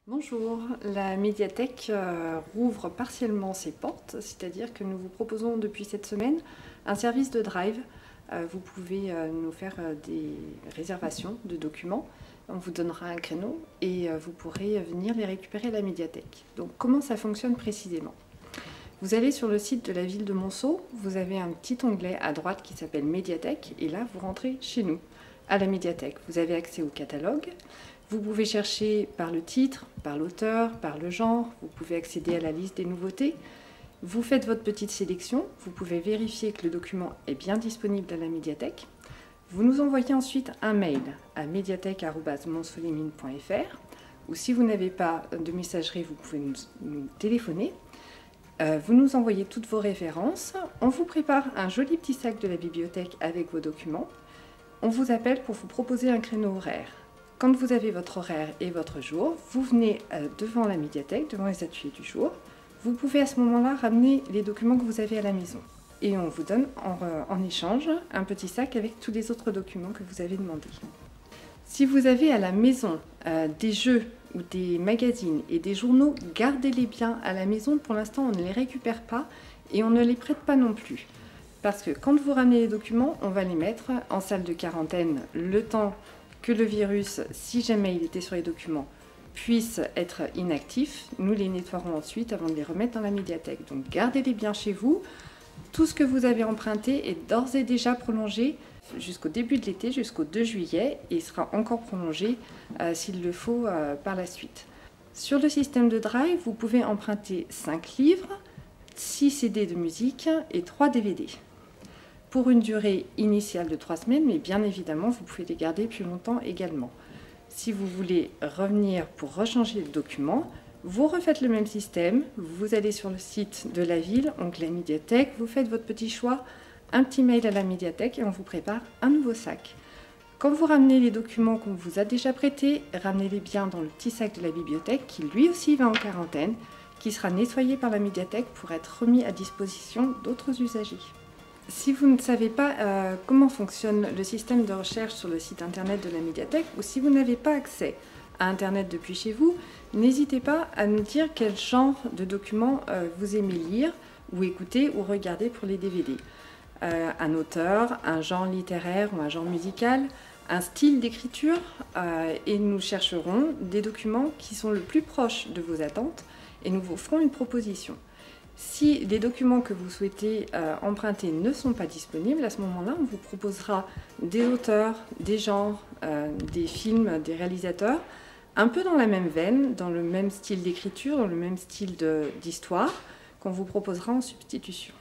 Bonjour, la médiathèque rouvre partiellement ses portes, c'est-à-dire que nous vous proposons depuis cette semaine un service de drive. Vous pouvez nous faire des réservations de documents, on vous donnera un créneau et vous pourrez venir les récupérer à la médiathèque. Donc comment ça fonctionne précisément? Vous allez sur le site de la ville de Monceau, vous avez un petit onglet à droite qui s'appelle médiathèque et là vous rentrez chez nous, à la médiathèque. Vous avez accès au catalogue. Vous pouvez chercher par le titre, par l'auteur, par le genre, vous pouvez accéder à la liste des nouveautés. Vous faites votre petite sélection, vous pouvez vérifier que le document est bien disponible à la médiathèque. Vous nous envoyez ensuite un mail à médiathèque@monceaulimines.fr ou si vous n'avez pas de messagerie, vous pouvez nous téléphoner. Vous nous envoyez toutes vos références, on vous prépare un joli petit sac de la bibliothèque avec vos documents. On vous appelle pour vous proposer un créneau horaire. Quand vous avez votre horaire et votre jour, vous venez devant la médiathèque, devant les ateliers du jour. Vous pouvez à ce moment-là ramener les documents que vous avez à la maison. Et on vous donne en échange un petit sac avec tous les autres documents que vous avez demandés. Si vous avez à la maison des jeux ou des magazines et des journaux, gardez-les bien à la maison. Pour l'instant, on ne les récupère pas et on ne les prête pas non plus. Parce que quand vous ramenez les documents, on va les mettre en salle de quarantaine le temps que le virus, si jamais il était sur les documents, puisse être inactif. Nous les nettoierons ensuite avant de les remettre dans la médiathèque. Donc gardez-les bien chez vous. Tout ce que vous avez emprunté est d'ores et déjà prolongé jusqu'au début de l'été, jusqu'au 2 juillet, et sera encore prolongé s'il le faut par la suite. Sur le système de Drive, vous pouvez emprunter 5 livres, 6 CD de musique et 3 DVD. Pour une durée initiale de 3 semaines, mais bien évidemment, vous pouvez les garder plus longtemps également. Si vous voulez revenir pour rechanger le document, vous refaites le même système, vous allez sur le site de la ville, onglet médiathèque, vous faites votre petit choix, un petit mail à la médiathèque et on vous prépare un nouveau sac. Quand vous ramenez les documents qu'on vous a déjà prêtés, ramenez-les bien dans le petit sac de la bibliothèque qui lui aussi va en quarantaine, qui sera nettoyé par la médiathèque pour être remis à disposition d'autres usagers. Si vous ne savez pas comment fonctionne le système de recherche sur le site internet de la médiathèque ou si vous n'avez pas accès à internet depuis chez vous, n'hésitez pas à nous dire quel genre de documents vous aimez lire ou écouter ou regarder pour les DVD. Un auteur, un genre littéraire ou un genre musical, un style d'écriture et nous chercherons des documents qui sont le plus proches de vos attentes et nous vous ferons une proposition. Si les documents que vous souhaitez emprunter ne sont pas disponibles, à ce moment-là, on vous proposera des auteurs, des genres, des films, des réalisateurs, un peu dans la même veine, dans le même style d'écriture, dans le même style d'histoire, qu'on vous proposera en substitution.